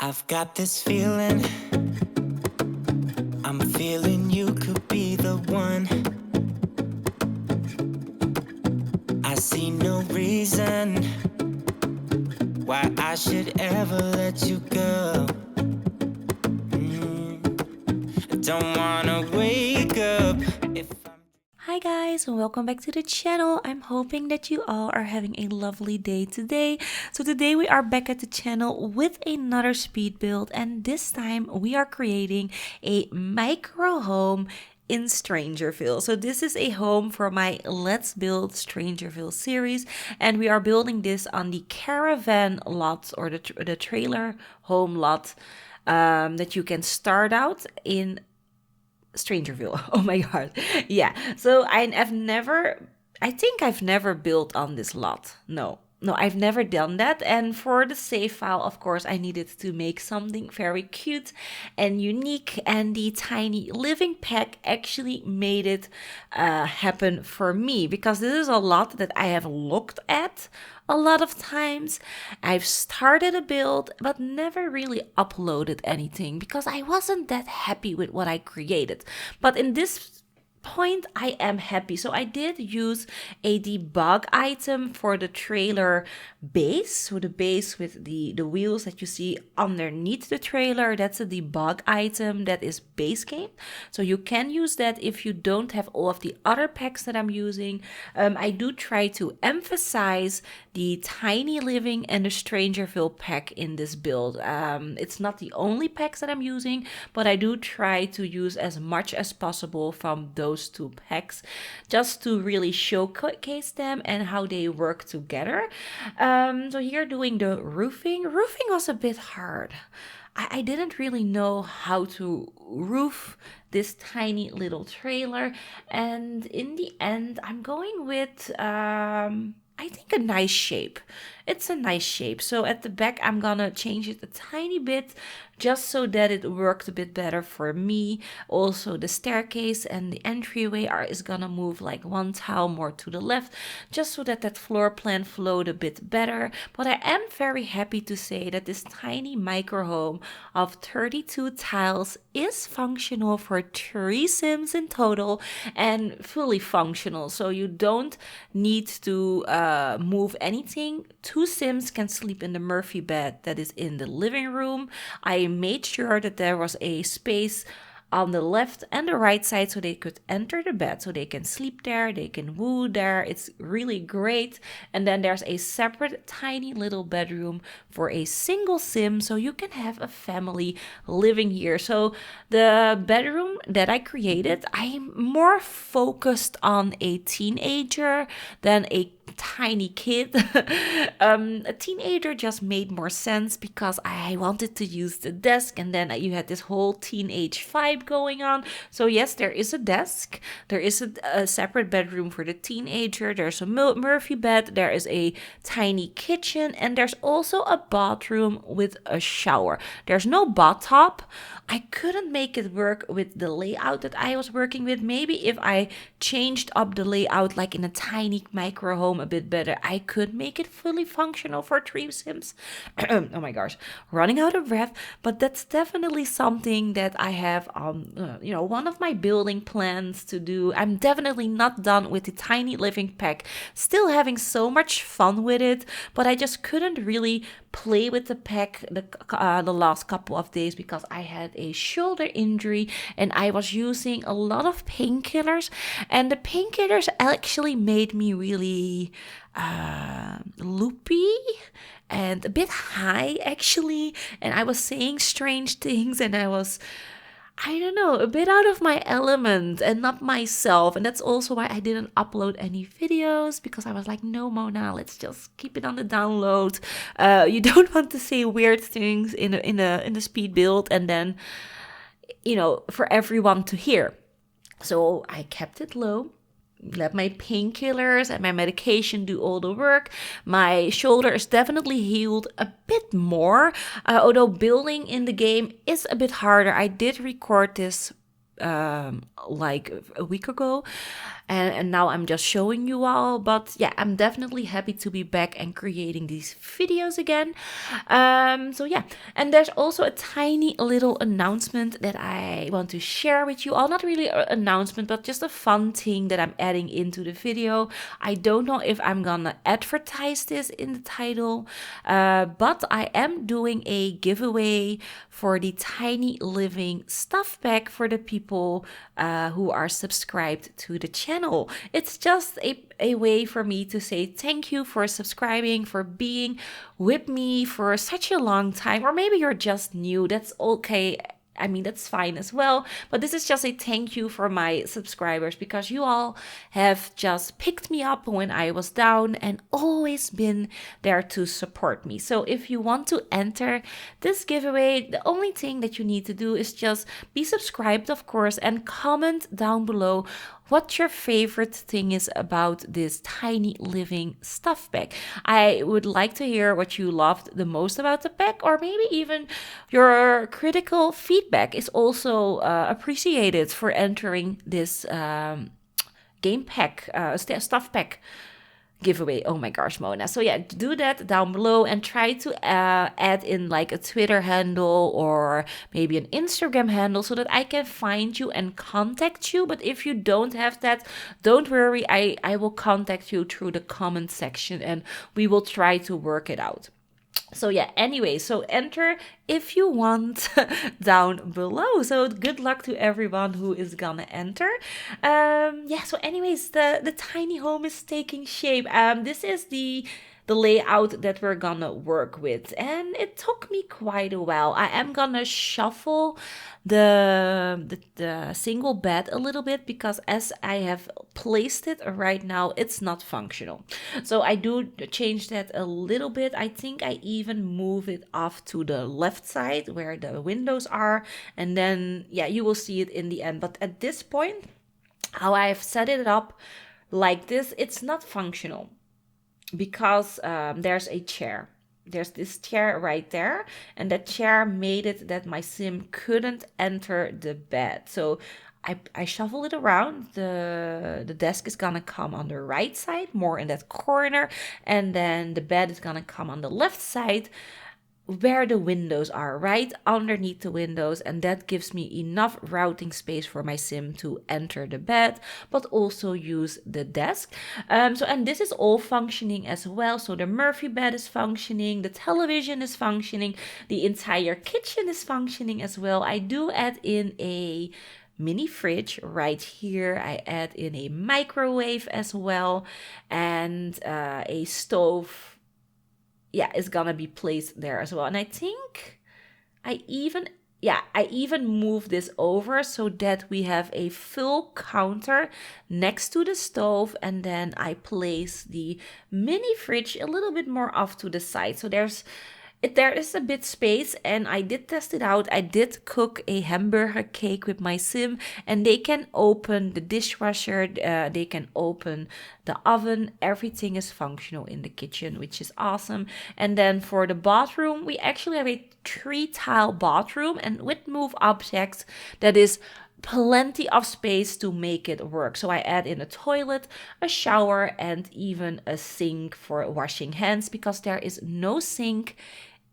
I've got this feeling, I'm feeling you could be the one. I see no reason why I should ever let you go. I don't wanna wake up if I'm... Hi guys, and welcome back to the channel. I'm hoping that you all are having a lovely day today. So today we are back at the channel with another speed build, and this time we are creating a micro home in StrangerVille. So this is a home for my Let's Build StrangerVille series, and we are building this on the caravan lot, or the trailer home lot that you can start out in StrangerVille. Oh my god. Yeah. So I think I've never built on this lot. No, I've never done that. And for the save file, of course, I needed to make something very cute and unique. And the tiny living pack actually made it happen for me, because this is a lot that I have looked at a lot of times. I've started a build but never really uploaded anything because I wasn't that happy with what I created. But in this point I am happy. So I did use a debug item for the trailer base. So the base with the wheels that you see underneath the trailer, that's a debug item that is base game. So you can use that if you don't have all of the other packs that I'm using. I do try to emphasize the tiny living and the StrangerVille pack in this build. It's not the only packs that I'm using, but I do try to use as much as possible from those two packs, just to really showcase them and how they work together. So here doing the roofing. Roofing was a bit hard. I didn't really know how to roof this tiny little trailer, and in the end I'm going with I think a nice shape. It's a nice shape. So at the back I'm gonna change it a tiny bit just so that it worked a bit better for me. Also the staircase and the entryway is gonna move like one tile more to the left, just so that that floor plan flowed a bit better. But I am very happy to say that this tiny micro home of 32 tiles is functional for 3 sims in total, and fully functional. So you don't need to move anything. 2 sims can sleep in the Murphy bed that is in the living room. I made sure that there was a space on the left and the right side so they could enter the bed, so they can sleep there, they can woo there. It's really great. And then there's a separate tiny little bedroom for a single sim, so you can have a family living here. So the bedroom that I created, I'm more focused on a teenager than a tiny kid. A teenager just made more sense because I wanted to use the desk, and then you had this whole teenage vibe going on. So yes, there is a desk, there is a separate bedroom for the teenager, there's a Murphy bed, there is a tiny kitchen, and there's also a bathroom with a shower. There's no bathtub. I couldn't make it work with the layout that I was working with. Maybe if I changed up the layout like in a tiny micro home a bit better, I could make it fully functional for 3 sims. Oh my gosh, running out of breath. But that's definitely something that I have one of my building plans to do. I'm definitely not done with the tiny living pack, still having so much fun with it, but I just couldn't really play with the pack the last couple of days because I had a shoulder injury and I was using a lot of painkillers, and the painkillers actually made me really loopy and a bit high actually, and I was saying strange things, and I don't know, a bit out of my element and not myself. And that's also why I didn't upload any videos, because I was like, no, Mona, let's just keep it on the download. You don't want to say weird things in the speed build and then, for everyone to hear. So I kept it low. Let my painkillers and my medication do all the work. My shoulder is definitely healed a bit more, although building in the game is a bit harder. I did record this like a week ago, and now I'm just showing you all. But yeah, I'm definitely happy to be back and creating these videos again. So yeah, and there's also a tiny little announcement that I want to share with you all. Not really an announcement, but just a fun thing that I'm adding into the video. I don't know if I'm gonna advertise this in the title, but I am doing a giveaway for the Tiny Living stuff pack for the people who are subscribed to the channel. It's just a way for me to say thank you for subscribing, for being with me for such a long time, or maybe you're just new. That's okay. I mean, that's fine as well. But this is just a thank you for my subscribers, because you all have just picked me up when I was down and always been there to support me. So if you want to enter this giveaway, the only thing that you need to do is just be subscribed, of course, and comment down below what your favorite thing is about this Tiny Living stuff pack. I would like to hear what you loved the most about the pack, or maybe even your critical feedback is also appreciated for entering this game pack, stuff pack giveaway. Oh my gosh, Mona. So yeah, do that down below and try to add in like a Twitter handle or maybe an Instagram handle so that I can find you and contact you. But if you don't have that, don't worry. I will contact you through the comment section and we will try to work it out. So yeah, anyway, so enter if you want down below. So good luck to everyone who is gonna enter. Yeah, so anyways, the tiny home is taking shape. This is the layout that we're gonna work with, and it took me quite a while. I am gonna shuffle the single bed a little bit, because as I have placed it right now, it's not functional. So I do change that a little bit. I think I even move it off to the left side where the windows are, and then yeah, you will see it in the end. But at this point, how I've set it up like this, it's not functional, because there's a chair. There's this chair right there, and that chair made it that my sim couldn't enter the bed. So I shuffle it around. The desk is gonna come on the right side, more in that corner, and then the bed is gonna come on the left side, where the windows are, right underneath the windows, and that gives me enough routing space for my sim to enter the bed but also use the desk. And this is all functioning as well. So the Murphy bed is functioning, the television is functioning, the entire kitchen is functioning as well. I do add in a mini fridge right here. I add in a microwave as well, and a stove, yeah, is gonna be placed there as well. And I think I even move this over so that we have a full counter next to the stove, and then I place the mini fridge a little bit more off to the side. So there is a bit space, and I did test it out. I did cook a hamburger cake with my sim, and they can open the dishwasher, they can open the oven. Everything is functional in the kitchen, which is awesome. And then for the bathroom, we actually have a 3-tile bathroom, and with move objects, that is plenty of space to make it work. So I add in a toilet, a shower, and even a sink for washing hands, because there is no sink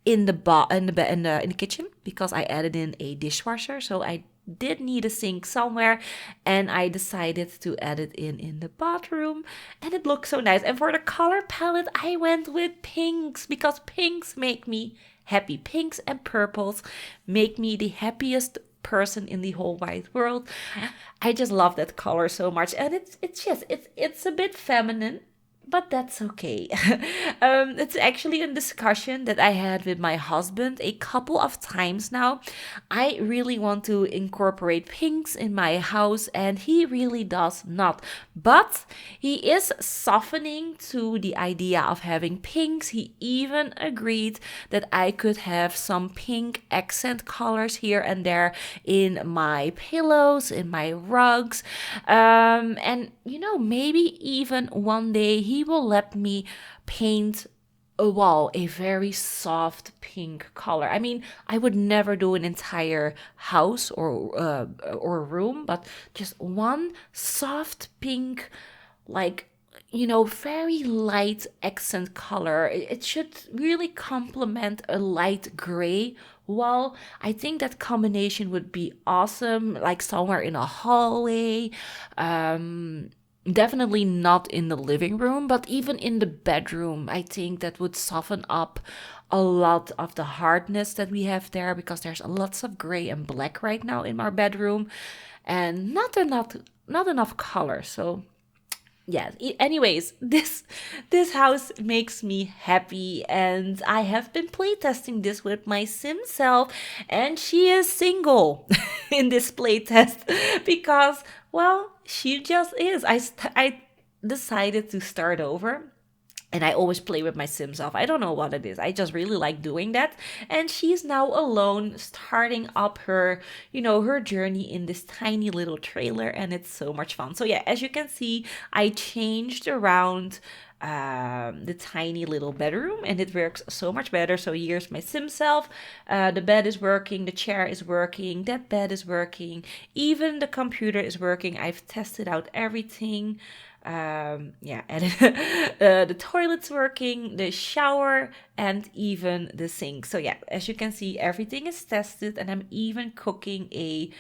in the kitchen, because I added in a dishwasher. So I did need a sink somewhere, and I decided to add it in the bathroom, and it looks so nice. And for the color palette, I went with pinks, because pinks make me happy. Pinks and purples make me the happiest person in the whole wide world. I just love that color so much, and it's a bit feminine, but that's okay. It's actually a discussion that I had with my husband a couple of times now. I really want to incorporate pinks in my house, and he really does not. But he is softening to the idea of having pinks. He even agreed that I could have some pink accent colors here and there in my pillows, in my rugs. And maybe even one day he will let me paint a very soft pink color. I mean, I would never do an entire house or room, but just one soft pink, like, very light accent color. It should really complement a light gray wall. I think that combination would be awesome, like somewhere in a hallway. Definitely not in the living room, but even in the bedroom, I think that would soften up a lot of the hardness that we have there, because there's lots of gray and black right now in our bedroom and not enough color. So yeah, anyways, this house makes me happy, and I have been playtesting this with my sim self, and she is single in this playtest because, well, she just is. I decided to start over, and I always play with my sim self. I don't know what it is. I just really like doing that. And she's now alone, starting up her journey in this tiny little trailer, and it's so much fun. So yeah, as you can see, I changed around the tiny little bedroom, and it works so much better. So here's my sim self. The bed is working, the chair is working, that bed is working, even the computer is working. I've tested out everything. Yeah, and the toilet's working, the shower, and even the sink. So yeah, as you can see, everything is tested, and I'm even cooking a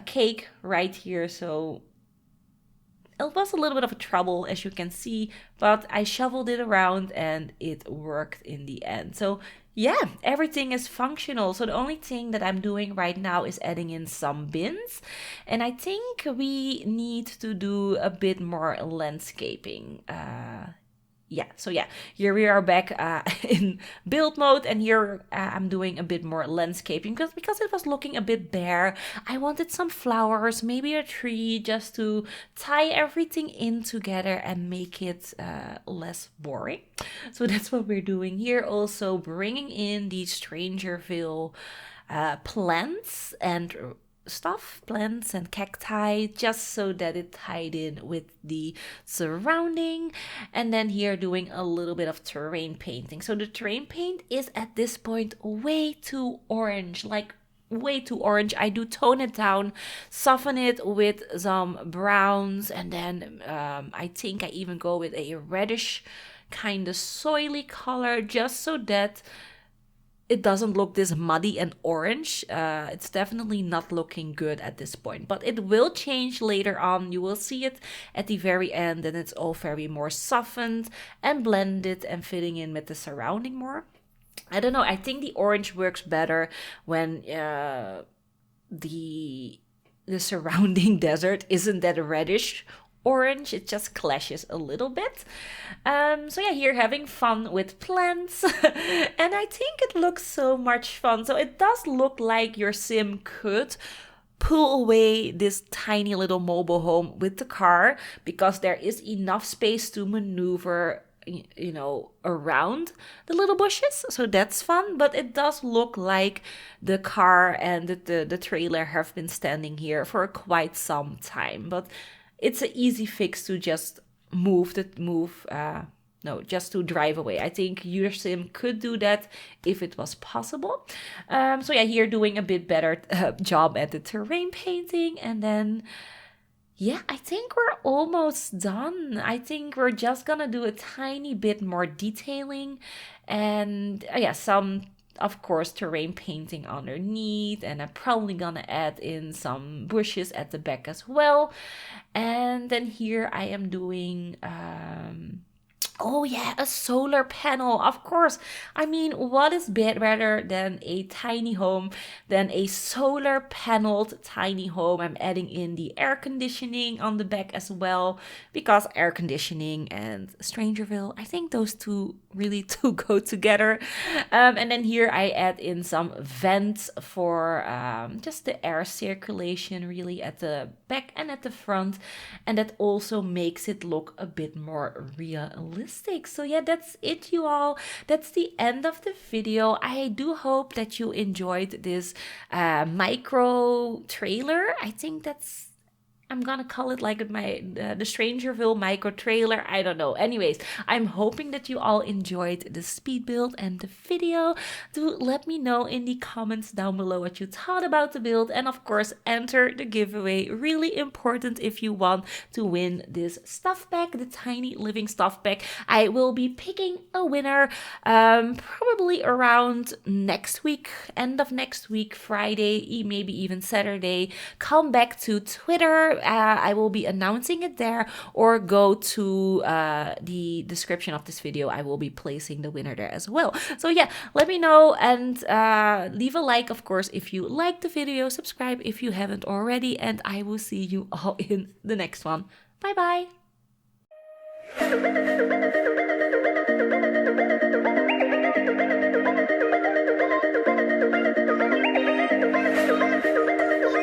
cake right here. So it was a little bit of a trouble, as you can see, but I shoveled it around and it worked in the end. So yeah, everything is functional. So the only thing that I'm doing right now is adding in some bins. And I think we need to do a bit more landscaping. So here we are back in build mode, and here I'm doing a bit more landscaping because it was looking a bit bare. I wanted some flowers, maybe a tree, just to tie everything in together and make it less boring. So that's what we're doing here. Also bringing in the StrangerVille plants and stuff, plants and cacti, just so that it tied in with the surrounding. And then here doing a little bit of terrain painting. So the terrain paint is at this point way too orange, like way too orange. I do tone it down, soften it with some browns, and then I think I even go with a reddish kind of soily color, just so that it doesn't look this muddy and orange. It's definitely not looking good at this point, but it will change later on. You will see it at the very end, and it's all very more softened and blended and fitting in with the surrounding more. I don't know, I think the orange works better when the surrounding desert isn't that reddish orange. It just clashes a little bit. So yeah, here having fun with plants and I think it looks so much fun. So it does look like your sim could pull away this tiny little mobile home with the car, because there is enough space to maneuver around the little bushes. So that's fun, but it does look like the car and the trailer have been standing here for quite some time. But it's an easy fix to just just to drive away. I think your sim could do that if it was possible. So yeah, here doing a bit better job at the terrain painting. And then yeah, I think we're almost done. I think we're just gonna do a tiny bit more detailing and some, of course, terrain painting underneath, and I'm probably gonna add in some bushes at the back as well. And then here I am doing oh yeah, a solar panel, of course. I mean, what is better than a tiny home, than a solar paneled tiny home? I'm adding in the air conditioning on the back as well, because air conditioning and StrangerVille, I think those two really do go together. And then here I add in some vents for just the air circulation really at the back and at the front. And that also makes it look a bit more realistic. So yeah, that's it, you all. That's the end of the video. I do hope that you enjoyed this micro trailer. I think that's I'm gonna call it like the StrangerVille micro trailer. I don't know. Anyways, I'm hoping that you all enjoyed the speed build and the video. Do let me know in the comments down below what you thought about the build, and of course enter the giveaway. Really important if you want to win this stuff pack, the tiny living stuff pack. I will be picking a winner probably around next week, end of next week, Friday, maybe even Saturday. Come back to Twitter. I will be announcing it there, or go to the description of this video. I will be placing the winner there as well. So yeah, let me know, and leave a like, of course, if you liked the video. Subscribe if you haven't already, and I will see you all in the next one. Bye bye.